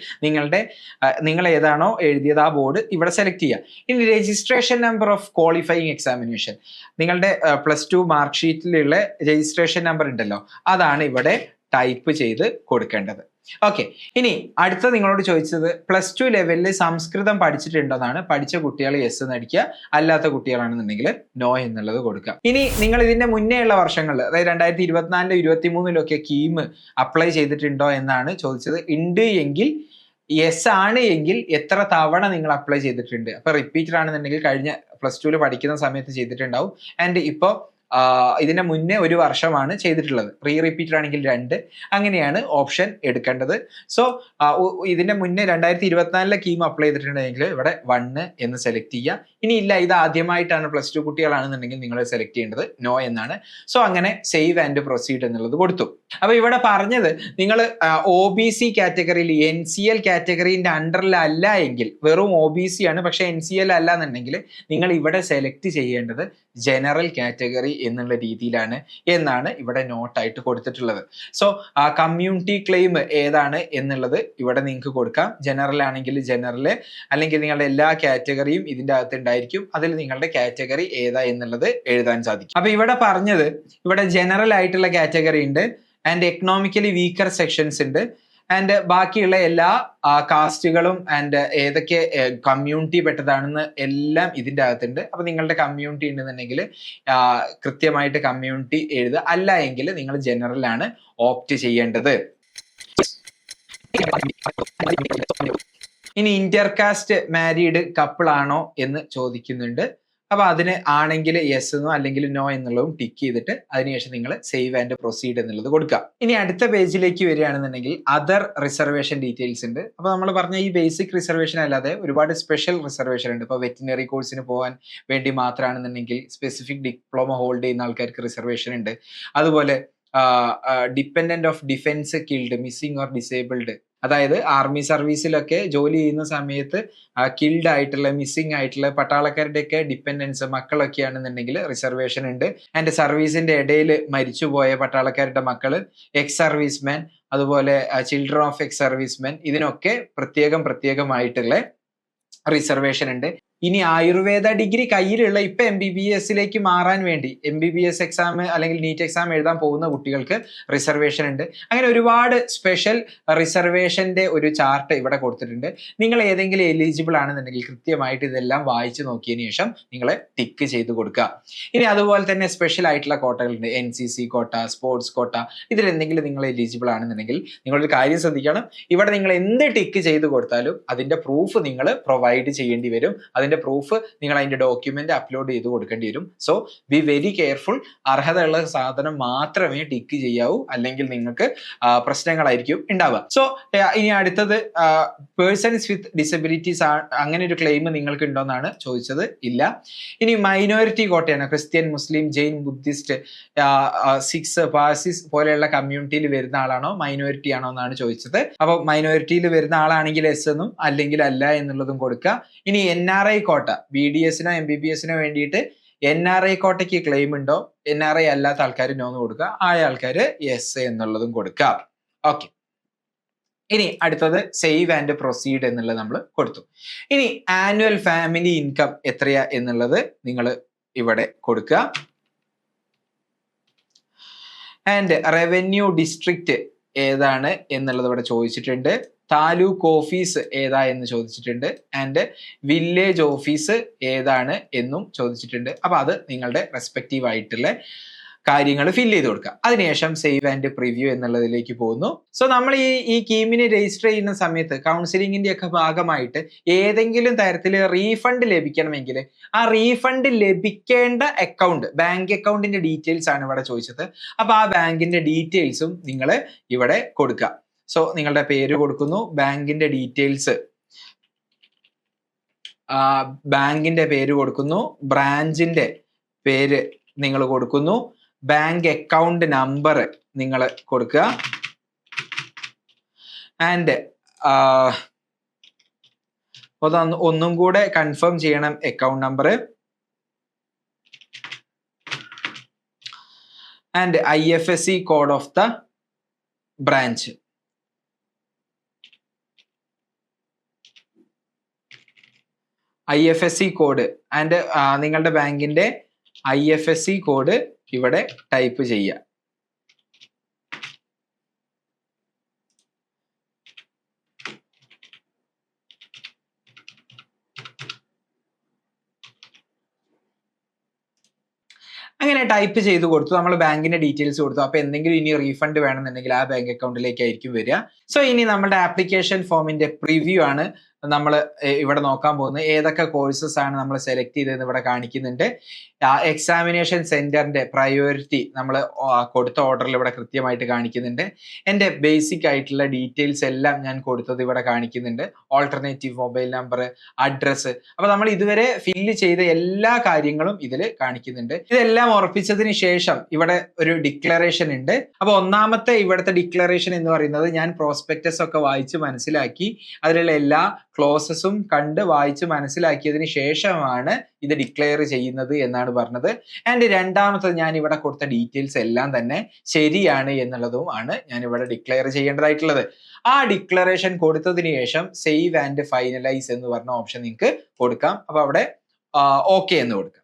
നിങ്ങൾ ഏതാണോ എഴുതിയത് ആ ബോർഡ് ഇവിടെ സെലക്ട് ചെയ്യുക. ഇനി registration number of qualifying examination, നിങ്ങളുടെ +2 മാർക്ക് ഷീറ്റിലുള്ള രജിസ്ട്രേഷൻ നമ്പർ ഉണ്ടല്ലോ, അതാണ് ഇവിടെ ടൈപ്പ് ചെയ്ത് കൊടുക്കേണ്ടത്. ഓക്കെ. ഇനി അടുത്ത നിങ്ങളോട് ചോദിച്ചത് +2 ലെവലിൽ സംസ്കൃതം പഠിച്ചിട്ടുണ്ടെന്നാണ്. പഠിച്ച കുട്ടികൾ യെസ് എന്ന് അടിക്കുക, അല്ലാത്ത കുട്ടികളാണെന്നുണ്ടെങ്കിൽ നോ എന്നുള്ളത് കൊടുക്കുക. ഇനി നിങ്ങൾ ഇതിന്റെ മുന്നേ ഉള്ള വർഷങ്ങളിൽ, അതായത് 2024 2023 കീം അപ്ലൈ ചെയ്തിട്ടുണ്ടോ എന്നാണ് ചോദിച്ചത്. ഉണ്ട് എങ്കിൽ യെസ് ആണ് എങ്കിൽ എത്ര തവണ നിങ്ങൾ അപ്ലൈ ചെയ്തിട്ടുണ്ട്. അപ്പൊ റിപ്പീറ്റഡ് ആണെന്നുണ്ടെങ്കിൽ കഴിഞ്ഞ +2 പഠിക്കുന്ന സമയത്ത് ചെയ്തിട്ടുണ്ടാവും. ആൻഡ് ഇപ്പോ ഇതിന്റെ മുന്നേ 1 വർഷമാണ് ചെയ്തിട്ടുള്ളത്. റിപ്പീറ്റഡ് ആണെങ്കിൽ 2, അങ്ങനെയാണ് ഓപ്ഷൻ എടുക്കേണ്ടത്. സോ ഇതിന്റെ മുന്നേ 2024 കീം അപ്ലൈ ചെയ്തിട്ടുണ്ടെങ്കിൽ ഇവിടെ 1 എന്ന് സെലക്ട് ചെയ്യുക. ഇനി ഇല്ല, ഇത് ആദ്യമായിട്ടാണ് +2 കുട്ടികളാണെന്നുണ്ടെങ്കിൽ നിങ്ങൾ സെലക്ട് ചെയ്യേണ്ടത് നോ എന്നാണ്. സോ അങ്ങനെ സേവ് ആൻഡ് പ്രൊസീഡ് എന്നുള്ളത് കൊടുത്തു. അപ്പൊ ഇവിടെ പറഞ്ഞത് നിങ്ങൾ OBC കാറ്റഗറിയിൽ NCL കാറ്റഗറിന്റെ അണ്ടറിലല്ല എങ്കിൽ, വെറും OBC ആണ് പക്ഷെ NCL അല്ല എന്നുണ്ടെങ്കിൽ നിങ്ങൾ ഇവിടെ സെലക്ട് ചെയ്യേണ്ടത് ജനറൽ കാറ്റഗറി എന്നുള്ള രീതിയിലാണ് എന്നാണ് ഇവിടെ നോട്ടായിട്ട് കൊടുത്തിട്ടുള്ളത്. സോ കമ്മ്യൂണിറ്റി ക്ലെയിം ഏതാണ് എന്നുള്ളത് ഇവിടെ നിങ്ങൾക്ക് കൊടുക്കാം. ജനറൽ ആണെങ്കിൽ ജനറൽ, അല്ലെങ്കിൽ നിങ്ങളുടെ എല്ലാ കാറ്റഗറിയും ഇതിന്റെ അകത്ത് ഉണ്ടായിരിക്കും. അതിൽ നിങ്ങളുടെ കാറ്റഗറി ഏതാ എന്നുള്ളത് എഴുതാൻ സാധിക്കും. അപ്പൊ ഇവിടെ പറഞ്ഞത് ഇവിടെ ജനറൽ ആയിട്ടുള്ള കാറ്റഗറി ഉണ്ട്, ആൻഡ് എക്കണോമിക്കലി വീക്കർ സെക്ഷൻസ് ഉണ്ട്, ആൻഡ് ബാക്കിയുള്ള എല്ലാ കാസ്റ്റുകളും ആൻഡ് ഏതൊക്കെ കമ്മ്യൂണിറ്റി പെട്ടതാണെന്ന് എല്ലാം ഇതിൻ്റെ അകത്തുണ്ട്. അപ്പൊ നിങ്ങളുടെ കമ്മ്യൂണിറ്റി ഉണ്ടെന്നുണ്ടെങ്കിൽ കൃത്യമായിട്ട് കമ്മ്യൂണിറ്റി എഴുതുക, അല്ല എങ്കിൽ നിങ്ങൾ ജനറൽ ആണ് ഓപ്റ്റ് ചെയ്യേണ്ടത്. ഇനി ഇന്റർകാസ്റ്റ് മാരീഡ് കപ്പിൾ ആണോ എന്ന് ചോദിക്കുന്നുണ്ട്. അപ്പൊ അതിന് ആണെങ്കിൽ യെസ് എന്നോ അല്ലെങ്കിൽ നോ എന്നുള്ളതും ടിക്ക് ചെയ്തിട്ട് അതിനുശേഷം നിങ്ങൾ സേവ് ആൻഡ് പ്രൊസീഡ് എന്നുള്ളത് കൊടുക്കുക. ഇനി അടുത്ത പേജിലേക്ക് വരികയാണെന്നുണ്ടെങ്കിൽ അതർ റിസർവേഷൻ ഡീറ്റെയിൽസ് ഉണ്ട്. അപ്പൊ നമ്മൾ പറഞ്ഞ ഈ ബേസിക് റിസർവേഷൻ അല്ലാതെ ഒരുപാട് സ്പെഷ്യൽ റിസർവേഷൻ ഉണ്ട്. ഇപ്പൊ വെറ്റിനറി കോഴ്സിന് പോകാൻ വേണ്ടി മാത്രമാണെന്നുണ്ടെങ്കിൽ സ്പെസിഫിക് ഡിപ്ലോമ ഹോൾഡ് ചെയ്യുന്ന ആൾക്കാർക്ക് റിസർവേഷൻ ഉണ്ട്. അതുപോലെ dependent of defence killed, missing or disabled, അതായത് ആർമി സർവീസിലൊക്കെ ജോലി ചെയ്യുന്ന സമയത്ത് കിൽഡ് ആയിട്ടുള്ള, മിസ്സിംഗ് ആയിട്ടുള്ള പട്ടാളക്കാരുടെയൊക്കെ ഡിപ്പെൻഡൻസ് മക്കളൊക്കെ ആണെന്നുണ്ടെങ്കിൽ റിസർവേഷൻ ഉണ്ട്. ആൻഡ് സർവീസിന്റെ ഇടയിൽ മരിച്ചുപോയ പട്ടാളക്കാരുടെ മക്കള്, എക്സ് സർവീസ്മാൻ, അതുപോലെ ചിൽഡ്രൻ ഓഫ് എക്സ് സർവീസ്മാൻ, ഇതിനൊക്കെ പ്രത്യേകമായിട്ടുള്ള റിസർവേഷൻ ഉണ്ട്. ഇനി ആയുർവേദ ഡിഗ്രി കയ്യിലുള്ള ഇപ്പൊ MBBS മാറാൻ വേണ്ടി MBBS എക്സാം അല്ലെങ്കിൽ നീറ്റ് എക്സാം എഴുതാൻ പോകുന്ന കുട്ടികൾക്ക് റിസർവേഷൻ ഉണ്ട്. അങ്ങനെ ഒരുപാട് സ്പെഷ്യൽ റിസർവേഷന്റെ ഒരു ചാർട്ട് ഇവിടെ കൊടുത്തിട്ടുണ്ട്. നിങ്ങൾ ഏതെങ്കിലും എലിജിബിൾ ആണെന്നുണ്ടെങ്കിൽ കൃത്യമായിട്ട് ഇതെല്ലാം വായിച്ചു നോക്കിയതിനു ശേഷം നിങ്ങൾ ടിക്ക് ചെയ്ത് കൊടുക്കുക. ഇനി അതുപോലെ തന്നെ സ്പെഷ്യൽ ആയിട്ടുള്ള കോട്ടകളുണ്ട്, NCC കോട്ട, സ്പോർട്സ് കോട്ട. ഇതിൽ എന്തെങ്കിലും നിങ്ങൾ എലിജിബിൾ ആണെന്നുണ്ടെങ്കിൽ നിങ്ങളൊരു കാര്യം ശ്രദ്ധിക്കണം, ഇവിടെ നിങ്ങൾ എന്ത് ടിക്ക് ചെയ്ത് കൊടുത്താലും അതിന്റെ പ്രൂഫ് നിങ്ങൾ പ്രൊവൈഡ് ചെയ്യേണ്ടി വരും. അതിന്റെ പ്രൂഫ് നിങ്ങൾ അതിന്റെ ഡോക്യുമെന്റ് അപ്ലോഡ് ചെയ്ത് കൊടുക്കേണ്ടി വരും. So be very careful. അർഹതയുള്ള സാധനം മാത്രമേ ടിക്ക് ചെയ്യാവൂ, അല്ലെങ്കിൽ നിങ്ങൾക്ക് പ്രശ്നങ്ങളായിരിക്കും ഉണ്ടാവുക. സോ ഇനി അടുത്തത് പേഴ്സൺസ് വിത്ത് ഡിസബിലിറ്റീസ്, അങ്ങനെ ഒരു ക്ലെയിം നിങ്ങൾക്ക് ഉണ്ടോ എന്നാണ് ചോദിച്ചത്. ഇല്ല. ഇനി മൈനോറിറ്റി കോട്ടയാണ്, ക്രിസ്ത്യൻ, മുസ്ലിം, ജെയിൻ, ബുദ്ധിസ്റ്റ്, സിഖ്സ്, പാർസീസ് പോലെയുള്ള കമ്മ്യൂണിറ്റിയിൽ വരുന്ന ആളാണോ മൈനോറിറ്റി ആണോ എന്നാണ് ചോദിച്ചത്. അപ്പൊ മൈനോറിറ്റിയിൽ വരുന്ന ആളാണെങ്കിൽ എസ് എന്നും അല്ലെങ്കിൽ അല്ല എന്നുള്ളതും കൊടുക്കുക. ഇനി NRI കോട്ട, BDS-നോ MBBS-നോ വേണ്ടിയിട്ട് NRI കോട്ടയ്ക്ക് ക്ലെയിം ഉണ്ടോ, NRI അല്ലാത്ത ആൾക്കാർ നോ എന്ന് കൊടുക്കുക, ആയ ആൾക്കാർ യെസ് എന്നുള്ളതും കൊടുക്കുക. ഓക്കെ. ഇനി അടുത്തത് സേവ് ആൻഡ് പ്രൊസീഡ് എന്നുള്ളത് നമ്മൾ കൊടുത്തു. ഇനി ആനുവൽ ഫാമിലി ഇൻകം എത്രയാ എന്നുള്ളത് നിങ്ങൾ ഇവിടെ കൊടുക്കുക. ആൻഡ് റവന്യൂ ഡിസ്ട്രിക്റ്റ് ഏതാണ് എന്നുള്ളത് ഇവിടെ ചോദിച്ചിട്ടുണ്ട്. താലൂക്ക് ഓഫീസ് ഏതാ എന്ന് ചോദിച്ചിട്ടുണ്ട്. ആൻഡ് വില്ലേജ് ഓഫീസ് ഏതാണ് എന്നും ചോദിച്ചിട്ടുണ്ട്. അപ്പൊ അത് നിങ്ങളുടെ റെസ്പെക്റ്റീവ് ആയിട്ടുള്ള കാര്യങ്ങൾ ഫില്ല് ചെയ്ത് കൊടുക്കുക. അതിനുശേഷം സേവ് ആൻഡ് പ്രിവ്യൂ എന്നുള്ളതിലേക്ക് പോകുന്നു. സോ നമ്മൾ ഈ കീമിന് രജിസ്റ്റർ ചെയ്യുന്ന സമയത്ത് കൗൺസിലിംഗിന്റെ ഒക്കെ ഭാഗമായിട്ട് ഏതെങ്കിലും തരത്തിൽ റീഫണ്ട് ലഭിക്കണമെങ്കിൽ ആ റീഫണ്ട് ലഭിക്കേണ്ട അക്കൗണ്ട്, ബാങ്ക് അക്കൗണ്ടിന്റെ ഡീറ്റെയിൽസ് ആണ് ഇവിടെ ചോദിച്ചത്. അപ്പൊ ആ ബാങ്കിന്റെ ഡീറ്റെയിൽസും നിങ്ങൾ ഇവിടെ കൊടുക്കുക. സോ നിങ്ങളുടെ പേര് കൊടുക്കുന്നു, ബാങ്കിന്റെ ഡീറ്റെയിൽസ്, ബാങ്കിന്റെ പേര് കൊടുക്കുന്നു, ബ്രാഞ്ചിന്റെ പേര് നിങ്ങൾ കൊടുക്കുന്നു, ബാങ്ക് അക്കൗണ്ട് നമ്പർ നിങ്ങൾ കൊടുക്കുക. ആൻഡ് ഒന്നും കൂടെ കൺഫേം ചെയ്യണം account number. And IFSC code of the branch. IFSC code and നിങ്ങളുടെ ബാങ്കിന്റെ IFSC കോഡ് ഇവിടെ ടൈപ്പ് ചെയ്യുക. അങ്ങനെ ടൈപ്പ് ചെയ്ത് കൊടുത്തു, നമ്മൾ ബാങ്കിന്റെ ഡീറ്റെയിൽസ് കൊടുത്തു. അപ്പൊ എന്തെങ്കിലും ഇനി റീഫണ്ട് വേണമെന്നുണ്ടെങ്കിൽ ആ ബാങ്ക് അക്കൗണ്ടിലേക്ക് ആയിരിക്കും വരിക. സോ ഇനി നമ്മുടെ ആപ്ലിക്കേഷൻ ഫോമിന്റെ പ്രിവ്യൂ ആണ് നമ്മൾ ഇവിടെ നോക്കാൻ പോകുന്നത്. ഏതൊക്കെ കോഴ്സസ് ആണ് നമ്മൾ സെലക്ട് ചെയ്തതെന്ന് ഇവിടെ കാണിക്കുന്നുണ്ട്. എക്സാമിനേഷൻ സെന്ററിന്റെ പ്രയോറിറ്റി നമ്മൾ കൊടുത്ത ഓർഡറിൽ ഇവിടെ കൃത്യമായിട്ട് കാണിക്കുന്നുണ്ട്. എൻ്റെ ബേസിക് ആയിട്ടുള്ള ഡീറ്റെയിൽസ് എല്ലാം ഞാൻ കൊടുത്തത് ഇവിടെ കാണിക്കുന്നുണ്ട്. Alternative mobile number, address. അപ്പൊ നമ്മൾ ഇതുവരെ ഫില്ല് ചെയ്ത എല്ലാ കാര്യങ്ങളും ഇതിൽ കാണിക്കുന്നുണ്ട്. ഇതെല്ലാം ഉറപ്പിച്ചതിന് ശേഷം ഇവിടെ ഒരു ഡിക്ലറേഷൻ ഉണ്ട്. അപ്പൊ ഒന്നാമത്തെ ഇവിടുത്തെ ഡിക്ലറേഷൻ എന്ന് പറയുന്നത് ഞാൻ പ്രോസ്പെക്ടസ് ഒക്കെ വായിച്ച് മനസ്സിലാക്കി അതിലുള്ള എല്ലാ ക്ലോസസും കണ്ട് വായിച്ച് മനസ്സിലാക്കിയതിന് ശേഷമാണ് ഇത് ഡിക്ലെയർ ചെയ്യുന്നത് എന്നാണ് പറഞ്ഞത്. ആൻഡ് രണ്ടാമത്തത് ഞാൻ ഇവിടെ കൊടുത്ത ഡീറ്റെയിൽസ് എല്ലാം തന്നെ ശരിയാണ് എന്നുള്ളതും ആണ് ഞാൻ ഇവിടെ ഡിക്ലെയർ ചെയ്യേണ്ടതായിട്ടുള്ളത്. ആ ഡിക്ലറേഷൻ കൊടുത്തതിന് ശേഷം സേവ് ആൻഡ് ഫൈനലൈസ് എന്ന് പറഞ്ഞ ഓപ്ഷൻ നിങ്ങൾക്ക് കൊടുക്കാം. അപ്പൊ അവിടെ ഓക്കെ എന്ന് കൊടുക്കാം.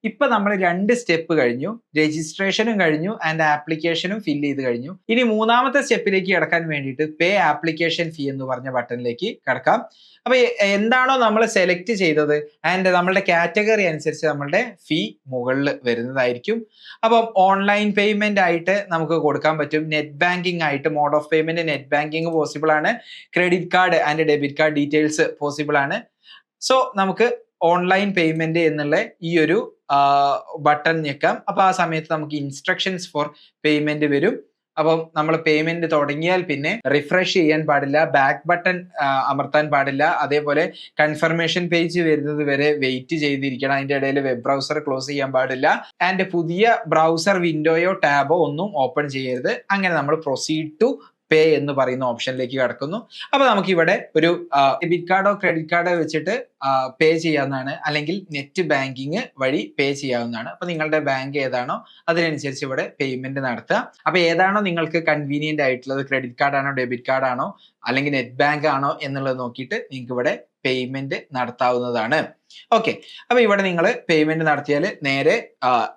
ഇപ്പൊ നമ്മൾ 2 സ്റ്റെപ്പ് കഴിഞ്ഞു, രജിസ്ട്രേഷനും കഴിഞ്ഞു ആൻഡ് ആപ്ലിക്കേഷനും ഫില്ല് ചെയ്ത് കഴിഞ്ഞു. ഇനി മൂന്നാമത്തെ സ്റ്റെപ്പിലേക്ക് കിടക്കാൻ വേണ്ടിയിട്ട് പേ ആപ്ലിക്കേഷൻ ഫീ എന്ന് പറഞ്ഞ ബട്ടണിലേക്ക് കിടക്കാം. അപ്പൊ എന്താണോ നമ്മൾ സെലക്ട് ചെയ്തത് ആൻഡ് നമ്മളുടെ കാറ്റഗറി അനുസരിച്ച് നമ്മളുടെ ഫീ മുകളിൽ വരുന്നതായിരിക്കും. അപ്പം ഓൺലൈൻ പേയ്മെന്റ് ആയിട്ട് നമുക്ക് കൊടുക്കാൻ പറ്റും, നെറ്റ് ബാങ്കിങ് ആയിട്ട് mode of payment net banking possible ആണ്, credit card and debit card details possible ആണ്. സോ നമുക്ക് ഓൺലൈൻ പേയ്മെന്റ് എന്നുള്ള ഈ ഒരു ബട്ടൺ ഞെക്കാം. അപ്പൊ ആ സമയത്ത് നമുക്ക് ഇൻസ്ട്രക്ഷൻസ് ഫോർ പേയ്മെന്റ് വരും. അപ്പം നമ്മൾ പേയ്മെന്റ് തുടങ്ങിയാൽ പിന്നെ റിഫ്രഷ് ചെയ്യാൻ പാടില്ല, ബാക്ക് ബട്ടൺ അമർത്താൻ പാടില്ല, അതേപോലെ കൺഫർമേഷൻ പേജ് വരുന്നത് വരെ വെയിറ്റ് ചെയ്തിരിക്കണം. അതിന്റെ ഇടയിൽ വെബ് ബ്രൗസർ ക്ലോസ് ചെയ്യാൻ പാടില്ല ആൻഡ് പുതിയ ബ്രൗസർ വിൻഡോയോ ടാബോ ഒന്നും ഓപ്പൺ ചെയ്യരുത്. അങ്ങനെ നമ്മൾ പ്രൊസീഡ് ടു പേ എന്ന് പറയുന്ന ഓപ്ഷനിലേക്ക് കടക്കുന്നു. അപ്പൊ നമുക്ക് ഇവിടെ ഒരു ഡെബിറ്റ് കാർഡോ ക്രെഡിറ്റ് കാർഡോ വെച്ചിട്ട് പേ ചെയ്യാവുന്നതാണ്, അല്ലെങ്കിൽ നെറ്റ് ബാങ്കിങ് വഴി പേ ചെയ്യാവുന്നതാണ്. അപ്പൊ നിങ്ങളുടെ ബാങ്ക് ഏതാണോ അതിനനുസരിച്ച് ഇവിടെ പേയ്മെന്റ് നടത്തുക. അപ്പൊ ഏതാണോ നിങ്ങൾക്ക് കൺവീനിയന്റ് ആയിട്ടുള്ളത്, ക്രെഡിറ്റ് കാർഡ് ആണോ ഡെബിറ്റ് കാർഡ് ആണോ അല്ലെങ്കിൽ നെറ്റ് ബാങ്ക് ആണോ എന്നുള്ളത് നോക്കിയിട്ട് നിങ്ങൾക്ക് ഇവിടെ പേയ്മെന്റ് നടത്താവുന്നതാണ്. ഓക്കെ, അപ്പൊ ഇവിടെ നിങ്ങൾ പേയ്മെന്റ് നടത്തിയാൽ നേരെ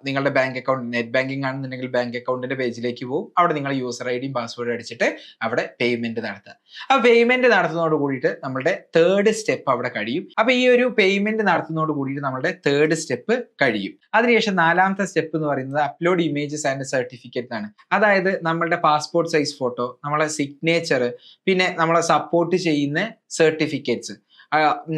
നിങ്ങളുടെ ബാങ്ക് അക്കൗണ്ട്, നെറ്റ് ബാങ്കിങ് ആണെന്നുണ്ടെങ്കിൽ ബാങ്ക് അക്കൗണ്ടിന്റെ പേജിലേക്ക് പോകും. അവിടെ നിങ്ങൾ യൂസർ ഐ ഡിയും പാസ്വേഡും അടിച്ചിട്ട് അവിടെ പേയ്മെന്റ് നടത്തുക. അപ്പൊ പേയ്മെന്റ് നടത്തുന്നതോട് കൂടിയിട്ട് നമ്മുടെ തേർഡ് സ്റ്റെപ്പ് അവിടെ കഴിയും. അപ്പൊ ഈ ഒരു പേയ്മെന്റ് നടത്തുന്നതോട് കൂടിയിട്ട് നമ്മുടെ തേർഡ് സ്റ്റെപ്പ് കഴിയും. അതിനുശേഷം നാലാമത്തെ സ്റ്റെപ്പ് എന്ന് പറയുന്നത് അപ്ലോഡ് ഇമേജസ് ആൻഡ് സർട്ടിഫിക്കറ്റ് ആണ്. അതായത് നമ്മളുടെ പാസ്പോർട്ട് സൈസ് ഫോട്ടോ, നമ്മളെ സിഗ്നേച്ചർ, പിന്നെ നമ്മളെ സപ്പോർട്ട് ചെയ്യുന്ന സർട്ടിഫിക്കറ്റ്സ്,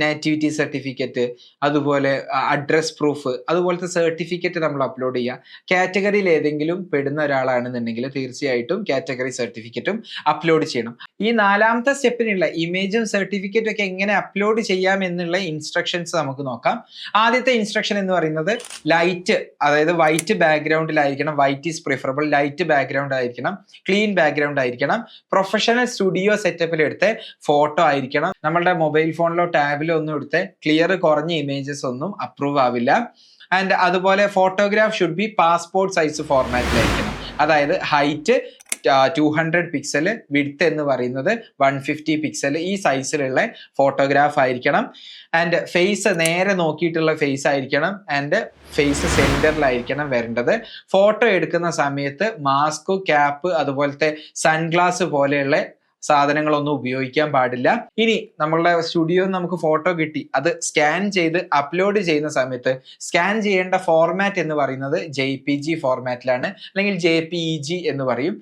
നാറ്റിവിറ്റി സർട്ടിഫിക്കറ്റ്, അതുപോലെ അഡ്രസ് പ്രൂഫ്, അതുപോലത്തെ സർട്ടിഫിക്കറ്റ് നമ്മൾ അപ്ലോഡ് ചെയ്യുക. കാറ്റഗറിയിൽ ഏതെങ്കിലും പെടുന്ന ഒരാളാണെന്നുണ്ടെങ്കിൽ തീർച്ചയായിട്ടും കാറ്റഗറി സർട്ടിഫിക്കറ്റും അപ്ലോഡ് ചെയ്യണം. ഈ നാലാമത്തെ സ്റ്റെപ്പിനുള്ള ഇമേജും സർട്ടിഫിക്കറ്റും ഒക്കെ എങ്ങനെ അപ്ലോഡ് ചെയ്യാം എന്നുള്ള ഇൻസ്ട്രക്ഷൻസ് നമുക്ക് നോക്കാം. ആദ്യത്തെ ഇൻസ്ട്രക്ഷൻ എന്ന് പറയുന്നത് ലൈറ്റ്, അതായത് വൈറ്റ് ബാക്ക്ഗ്രൗണ്ടിലായിരിക്കണം. White is preferable. Light background ആയിരിക്കണം, ക്ലീൻ ബാക്ക്ഗ്രൗണ്ട് ആയിരിക്കണം, പ്രൊഫഷണൽ സ്റ്റുഡിയോ സെറ്റപ്പിൽ എടുത്ത ഫോട്ടോ ആയിരിക്കണം. നമ്മളുടെ മൊബൈൽ ഫോണിലോ ടാബിലോ ഒന്നും എടുത്ത് ക്ലിയർ കുറഞ്ഞ ഇമേജസ് ഒന്നും അപ്രൂവ് ആവില്ല. ആൻഡ് അതുപോലെ photograph should be passport size ഫോർമാറ്റിലായിരിക്കണം. അതായത് ഹൈറ്റ് 200 പിക്സൽ, വിഡ്ത്ത് എന്ന് പറയുന്നത് 150 പിക്സൽ, ഈ സൈസിലുള്ള ഫോട്ടോഗ്രാഫ് ആയിരിക്കണം. ആൻഡ് ഫേസ് നേരെ നോക്കിയിട്ടുള്ള ഫേസ് ആയിരിക്കണം. ആൻഡ് ഫേസ് സെന്ററിലായിരിക്കണം വരേണ്ടത്. ഫോട്ടോ എടുക്കുന്ന സമയത്ത് മാസ്ക്, ക്യാപ്പ്, അതുപോലത്തെ സൺഗ്ലാസ് പോലെയുള്ള സാധനങ്ങളൊന്നും ഉപയോഗിക്കാൻ പാടില്ല. ഇനി നമ്മളുടെ സ്റ്റുഡിയോ നമുക്ക് ഫോട്ടോ കിട്ടി, അത് സ്കാൻ ചെയ്ത് അപ്ലോഡ് ചെയ്യുന്ന സമയത്ത് സ്കാൻ ചെയ്യേണ്ട ഫോർമാറ്റ് എന്ന് പറയുന്നത് JPG ഫോർമാറ്റിലാണ്, അല്ലെങ്കിൽ JPEG എന്ന് പറയും.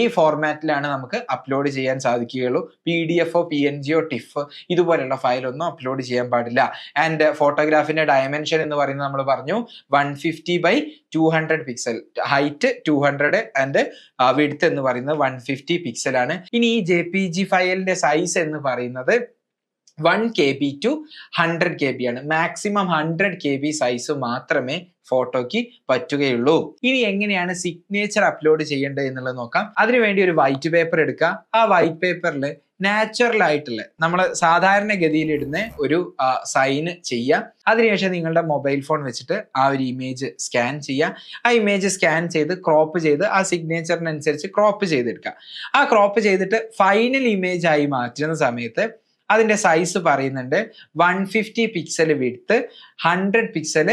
ഈ ഫോർമാറ്റിലാണ് നമുക്ക് അപ്ലോഡ് ചെയ്യാൻ സാധിക്കുകയുള്ളൂ. PDF, PNG, TIFF ഇതുപോലെയുള്ള ഫയലൊന്നും അപ്ലോഡ് ചെയ്യാൻ പാടില്ല. ആൻഡ് ഫോട്ടോഗ്രാഫിന്റെ ഡയമെൻഷൻ എന്ന് പറയുന്നത് നമ്മൾ പറഞ്ഞു 150x200 pixel, height 200 and width എന്ന് പറയുന്നത് 150 പിക്സൽ ആണ്. ഇനി ഈ JPG ഫയലിന്റെ സൈസ് എന്ന് പറയുന്നത് 1 KB to 100 KB ആണ്. മാക്സിമം 100 KB സൈസ് മാത്രമേ ഫോട്ടോയ്ക്ക് പറ്റുകയുള്ളൂ. ഇനി എങ്ങനെയാണ് സിഗ്നേച്ചർ അപ്ലോഡ് ചെയ്യേണ്ടത് എന്നുള്ളത് നോക്കാം. അതിനുവേണ്ടി ഒരു വൈറ്റ് പേപ്പർ എടുക്കുക. ആ വൈറ്റ് പേപ്പറിൽ നാച്ചുറൽ ആയിട്ടുള്ള നമ്മൾ സാധാരണഗതിയിൽ ഇടുന്ന ഒരു സൈൻ ചെയ്യുക. അതിനുശേഷം നിങ്ങളുടെ മൊബൈൽ ഫോൺ വെച്ചിട്ട് ആ ഒരു ഇമേജ് സ്കാൻ ചെയ്യുക. ആ ഇമേജ് സ്കാൻ ചെയ്ത് ക്രോപ്പ് ചെയ്ത് ആ സിഗ്നേച്ചറിനനുസരിച്ച് ക്രോപ്പ് ചെയ്തെടുക്കുക. ആ ക്രോപ്പ് ചെയ്തിട്ട് ഫൈനൽ ഇമേജ് ആയി മാറ്റുന്ന സമയത്ത് അതിന്റെ സൈസ് പറയുന്നുണ്ട് 150 പിക്സൽ വിഡ്ത്ത്, 100 പിക്സൽ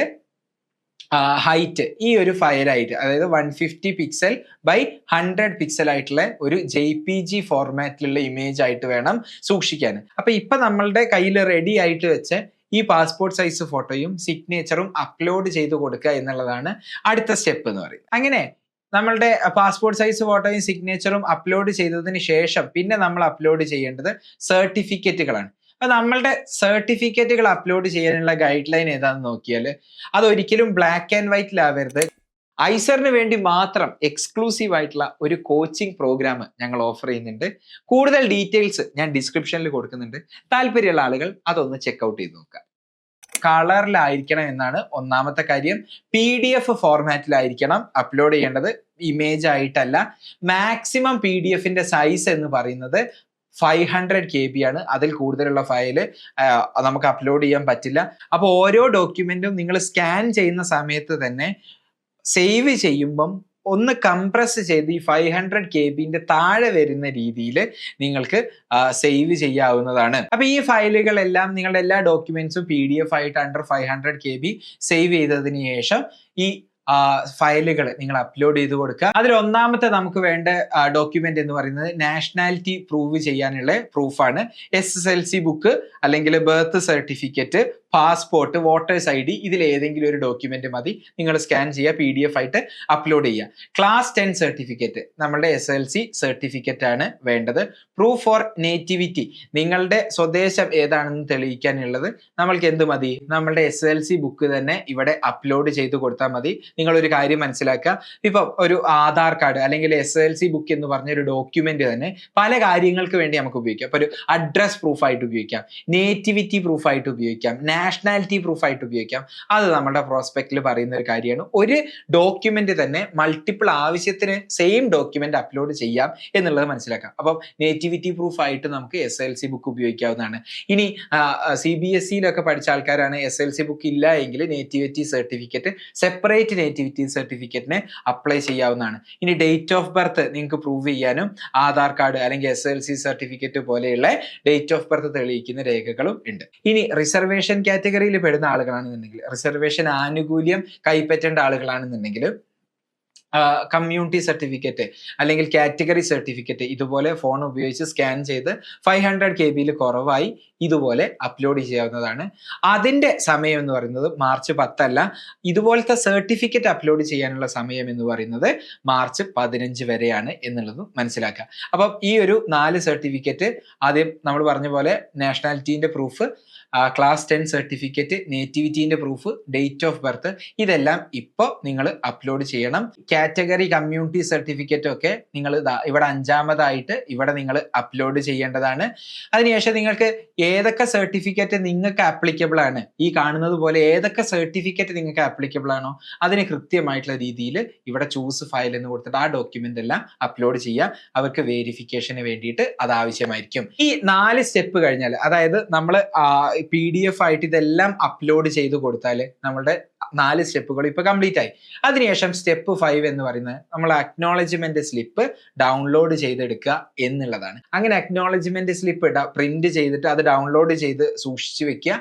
ഹൈറ്റ്. ഈ ഒരു ഫയലായിട്ട്, അതായത് 150 പിക്സൽ ബൈ 100 പിക്സൽ ആയിട്ടുള്ള ഒരു JPG ഫോർമാറ്റിലുള്ള ഇമേജ് ആയിട്ട് വേണം സൂക്ഷിക്കാൻ. അപ്പൊ ഇപ്പൊ നമ്മളുടെ കയ്യിൽ റെഡി ആയിട്ട് വെച്ച ഈ പാസ്പോർട്ട് സൈസ് ഫോട്ടോയും സിഗ്നേച്ചറും അപ്ലോഡ് ചെയ്ത് കൊടുക്കുക എന്നുള്ളതാണ് അടുത്ത സ്റ്റെപ്പ് എന്ന് പറയുന്നത്. അങ്ങനെ നമ്മളുടെ പാസ്പോർട്ട് സൈസ് ഫോട്ടോയും സിഗ്നേച്ചറും അപ്ലോഡ് ചെയ്തതിന് ശേഷം പിന്നെ നമ്മൾ അപ്ലോഡ് ചെയ്യേണ്ടത് സർട്ടിഫിക്കറ്റുകളാണ്. അപ്പൊ നമ്മളുടെ സർട്ടിഫിക്കറ്റുകൾ അപ്ലോഡ് ചെയ്യാനുള്ള ഗൈഡ് ലൈൻ ഏതാണെന്ന് നോക്കിയാൽ അതൊരിക്കലും ബ്ലാക്ക് ആൻഡ് വൈറ്റിലാവരുത്. ഐസറിന് വേണ്ടി മാത്രം എക്സ്ക്ലൂസീവ് ആയിട്ടുള്ള ഒരു കോച്ചിങ് പ്രോഗ്രാം ഞങ്ങൾ ഓഫർ ചെയ്യുന്നുണ്ട്. കൂടുതൽ ഡീറ്റെയിൽസ് ഞാൻ ഡിസ്ക്രിപ്ഷനിൽ കൊടുക്കുന്നുണ്ട്. താല്പര്യമുള്ള ആളുകൾ അതൊന്ന് ചെക്ക്ഔട്ട് ചെയ്ത് നോക്കുക. കളറിലായിരിക്കണം എന്നാണ് ഒന്നാമത്തെ കാര്യം. PDF ഫോർമാറ്റിലായിരിക്കണം അപ്ലോഡ് ചെയ്യേണ്ടത്, ഇമേജ് ആയിട്ടല്ല. മാക്സിമം PDFന്റെ സൈസ് എന്ന് പറയുന്നത് 500 KB ആണ്. അതിൽ കൂടുതലുള്ള ഫയല് നമുക്ക് അപ്ലോഡ് ചെയ്യാൻ പറ്റില്ല. അപ്പോൾ ഓരോ ഡോക്യുമെന്റും നിങ്ങൾ സ്കാൻ ചെയ്യുന്ന സമയത്ത് തന്നെ സേവ് ചെയ്യുമ്പം ഒന്ന് കംപ്രസ് ചെയ്ത് ഈ 500 KB താഴെ വരുന്ന രീതിയിൽ നിങ്ങൾക്ക് സേവ് ചെയ്യാവുന്നതാണ്. അപ്പൊ ഈ ഫയലുകളെല്ലാം, നിങ്ങളുടെ എല്ലാ ഡോക്യുമെന്റ്സും PDF ആയിട്ട് അണ്ടർ 500 KB സേവ് ചെയ്തതിന് ശേഷം ഈ ഫയലുകൾ നിങ്ങൾ അപ്ലോഡ് ചെയ്ത് കൊടുക്കുക. അതിൽ ഒന്നാമത്തെ നമുക്ക് വേണ്ട ഡോക്യുമെന്റ് എന്ന് പറയുന്നത് നാഷണാലിറ്റി പ്രൂവ് ചെയ്യാനുള്ള പ്രൂഫാണ്. SSLC ബുക്ക്, അല്ലെങ്കിൽ birth certificate, passport, voters ID, ഇതിൽ ഏതെങ്കിലും ഒരു ഡോക്യുമെന്റ് മതി. നിങ്ങൾ സ്കാൻ ചെയ്യുക, PDF ആയിട്ട് അപ്ലോഡ് ചെയ്യുക. ക്ലാസ് 10 സർട്ടിഫിക്കറ്റ്, നമ്മളുടെ SSLC സർട്ടിഫിക്കറ്റ് ആണ് വേണ്ടത്. പ്രൂഫ് ഫോർ നേറ്റിവിറ്റി, നിങ്ങളുടെ സ്വദേശം ഏതാണെന്ന് തെളിയിക്കാനുള്ളത് നമ്മൾക്ക് എന്ത് മതി? നമ്മളുടെ SSLC ബുക്ക് തന്നെ ഇവിടെ അപ്ലോഡ് ചെയ്ത് കൊടുത്താൽ മതി. നിങ്ങളൊരു കാര്യം മനസ്സിലാക്കുക, ഇപ്പം ഒരു ആധാർ കാർഡ് അല്ലെങ്കിൽ SSLC ബുക്ക് എന്ന് പറഞ്ഞ ഒരു ഡോക്യുമെന്റ് തന്നെ പല കാര്യങ്ങൾക്ക് വേണ്ടി നമുക്ക് ഉപയോഗിക്കാം. ഇപ്പൊ ഒരു അഡ്രസ് പ്രൂഫ് ആയിട്ട് ഉപയോഗിക്കാം, നേറ്റിവിറ്റി പ്രൂഫ് ആയിട്ട് ഉപയോഗിക്കാം, നാഷണാലിറ്റി പ്രൂഫ് ആയിട്ട് ഉപയോഗിക്കാം. അത് നമ്മുടെ പ്രോസ്പെക്റ്റിൽ പറയുന്ന ഒരു കാര്യമാണ്. ഒരു ഡോക്യുമെന്റ് തന്നെ മൾട്ടിപ്പിൾ ആവശ്യത്തിന് സെയിം ഡോക്യുമെന്റ് അപ്ലോഡ് ചെയ്യാം എന്നുള്ളത് മനസ്സിലാക്കാം. അപ്പം നേറ്റിവിറ്റി പ്രൂഫ് ആയിട്ട് നമുക്ക് SLC ബുക്ക് ഉപയോഗിക്കാവുന്നതാണ്. ഇനി CBSEയിലൊക്കെ പഠിച്ച ആൾക്കാരാണ് SLC ബുക്ക് ഇല്ല എങ്കിൽ നേറ്റിവിറ്റി സർട്ടിഫിക്കറ്റ്, സെപ്പറേറ്റ് നേറ്റിവിറ്റി സർട്ടിഫിക്കറ്റിന് അപ്ലൈ ചെയ്യാവുന്നതാണ്. ഇനി ഡേറ്റ് ഓഫ് ബർത്ത് നിങ്ങൾക്ക് പ്രൂവ് ചെയ്യാനും ആധാർ കാർഡ് അല്ലെങ്കിൽ SLC സർട്ടിഫിക്കറ്റ് പോലെയുള്ള ഡേറ്റ് ഓഫ് ബർത്ത് തെളിയിക്കുന്ന രേഖകളും ഉണ്ട്. ഇനി റിസർവേഷൻ കാറ്റഗറിയിൽ പെടുന്ന ആളുകളാണെന്നുണ്ടെങ്കിൽ, റിസർവേഷൻ ആനുകൂല്യം കൈപ്പറ്റേണ്ട ആളുകളാണെന്നുണ്ടെങ്കിൽ കമ്മ്യൂണിറ്റി സർട്ടിഫിക്കറ്റ് അല്ലെങ്കിൽ കാറ്റഗറി സർട്ടിഫിക്കറ്റ് ഇതുപോലെ ഫോൺ ഉപയോഗിച്ച് സ്കാൻ ചെയ്ത് 500 KB കുറവായി ഇതുപോലെ അപ്ലോഡ് ചെയ്യാവുന്നതാണ്. അതിൻ്റെ സമയം എന്ന് പറയുന്നത് മാർച്ച് 10 അല്ല. ഇതുപോലത്തെ സർട്ടിഫിക്കറ്റ് അപ്ലോഡ് ചെയ്യാനുള്ള സമയം എന്ന് പറയുന്നത് മാർച്ച് 15 വരെയാണ് എന്നുള്ളതും മനസ്സിലാക്കുക. അപ്പം ഈ ഒരു 4 സർട്ടിഫിക്കറ്റ് ആദ്യം നമ്മൾ പറഞ്ഞ പോലെ നാഷണാലിറ്റീൻ്റെ പ്രൂഫ്, ക്ലാസ് 10 സർട്ടിഫിക്കറ്റ്, നേറ്റിവിറ്റീൻ്റെ പ്രൂഫ്, ഡേറ്റ് ഓഫ് ബർത്ത്, ഇതെല്ലാം ഇപ്പോൾ നിങ്ങൾ അപ്ലോഡ് ചെയ്യണം. കാറ്റഗറി കമ്മ്യൂണിറ്റി സർട്ടിഫിക്കറ്റ് ഒക്കെ നിങ്ങൾ ഇവിടെ 5ാമതായിട്ട് ഇവിടെ നിങ്ങൾ അപ്ലോഡ് ചെയ്യേണ്ടതാണ്. അതിനുശേഷം നിങ്ങൾക്ക് ഏതൊക്കെ സർട്ടിഫിക്കറ്റ് നിങ്ങൾക്ക് ആപ്ലിക്കബിൾ ആണ്, ഈ കാണുന്നത് പോലെ ഏതൊക്കെ സർട്ടിഫിക്കറ്റ് നിങ്ങൾക്ക് ആപ്ലിക്കബിൾ ആണോ അതിന് കൃത്യമായിട്ടുള്ള രീതിയിൽ ഇവിടെ ചൂസ് ഫയൽ എന്ന് കൊടുത്തിട്ട് ആ ഡോക്യുമെന്റ് എല്ലാം അപ്ലോഡ് ചെയ്യുക. അവർക്ക് വെരിഫിക്കേഷന് വേണ്ടിയിട്ട് അത് ആവശ്യമായിരിക്കും. ഈ 4 സ്റ്റെപ്പ് കഴിഞ്ഞാൽ, അതായത് നമ്മൾ PDF ആയിട്ട് ഇതെല്ലാം അപ്ലോഡ് ചെയ്ത് കൊടുത്താൽ നമ്മളുടെ 4 സ്റ്റെപ്പുകൾ ഇപ്പൊ കംപ്ലീറ്റ് ആയി. അതിനുശേഷം സ്റ്റെപ്പ് 5 എന്ന് പറയുന്നത് നമ്മൾ അക്നോളജ്മെന്റ് സ്ലിപ്പ് ഡൗൺലോഡ് ചെയ്തെടുക്കുക എന്നുള്ളതാണ്. അങ്ങനെ അക്നോളജ്മെന്റ് സ്ലിപ്പ് പ്രിന്റ് ചെയ്തിട്ട് അത് ഡൗൺലോഡ് ചെയ്ത് സൂക്ഷിച്ചു വെക്കുക.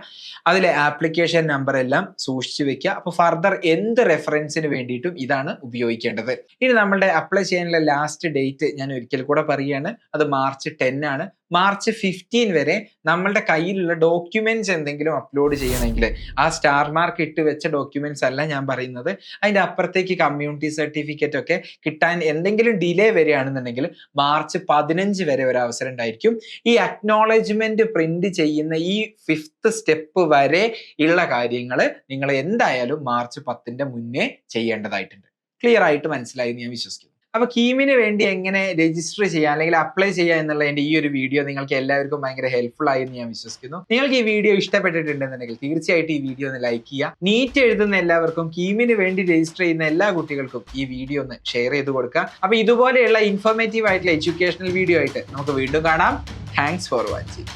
അതിലെ ആപ്ലിക്കേഷൻ നമ്പർ എല്ലാം സൂക്ഷിച്ചു വെക്കുക. അപ്പോൾ ഫർദർ എന്ത് റെഫറൻസിന് വേണ്ടിയിട്ടും ഇതാണ് ഉപയോഗിക്കേണ്ടത്. ഇനി നമ്മളുടെ അപ്ലൈ ചെയ്യാനുള്ള ലാസ്റ്റ് ഡേറ്റ് ഞാൻ ഒരിക്കൽ കൂടെ പറയുകയാണ്, അത് മാർച്ച് 10 ആണ്. മാർച്ച് 15 വരെ നമ്മളുടെ കയ്യിലുള്ള ഡോക്യുമെന്റ്സ് എന്തെങ്കിലും അപ്ലോഡ് ചെയ്യണമെങ്കിൽ, ആ സ്റ്റാർ മാർക്ക് ഇട്ട് വെച്ച ഡോക്യുമെന്റ്സ് അല്ല ഞാൻ പറയുന്നത്, അതിന്റെ അപ്പുറത്തേക്ക് കമ്മ്യൂണിറ്റി സർട്ടിഫിക്കറ്റ് ഒക്കെ കിട്ടാൻ എന്തെങ്കിലും ഡിലേ വരികയാണെന്നുണ്ടെങ്കിൽ മാർച്ച് 15 വരെ ഒരു അവസരം ഉണ്ടായിരിക്കും. ഈ അക്നോളജ്മെന്റ് പ്രിന്റ് ചെയ്യുന്ന ഈ 5th സ്റ്റെപ്പ് വരെ ഉള്ള കാര്യങ്ങൾ നിങ്ങൾ എന്തായാലും മാർച്ച് 10ന്റെ മുന്നേ ചെയ്യേണ്ടതായിട്ടുണ്ട്. ക്ലിയർ ആയിട്ട് മനസ്സിലായി എന്ന് ഞാൻ വിശ്വസിക്കുന്നു. അപ്പൊ കീമിന് വേണ്ടി എങ്ങനെ രജിസ്റ്റർ ചെയ്യാം അല്ലെങ്കിൽ അപ്ലൈ ചെയ്യാം എന്നുള്ളതിന്റെ ഈ ഒരു വീഡിയോ നിങ്ങൾക്ക് എല്ലാവർക്കും ഭയങ്കര ഹെൽപ്ഫുൾ ആയി എന്ന് ഞാൻ വിശ്വസിക്കുന്നു. നിങ്ങൾക്ക് ഈ വീഡിയോ ഇഷ്ടപ്പെട്ടിട്ടുണ്ടെന്നുണ്ടെങ്കിൽ തീർച്ചയായിട്ടും ഈ വീഡിയോ ഒന്ന് ലൈക്ക് ചെയ്യുക. നീറ്റ് എഴുതുന്ന എല്ലാവർക്കും, കീമിന് വേണ്ടി രജിസ്റ്റർ ചെയ്യുന്ന എല്ലാ കുട്ടികൾക്കും ഈ വീഡിയോ ഒന്ന് ഷെയർ ചെയ്ത് കൊടുക്കുക. അപ്പൊ ഇതുപോലെയുള്ള ഇൻഫോർമേറ്റീവ് ആയിട്ടുള്ള എഡ്യൂക്കേഷണൽ വീഡിയോ ആയിട്ട് നമുക്ക് വീണ്ടും കാണാം. Thanks for watching.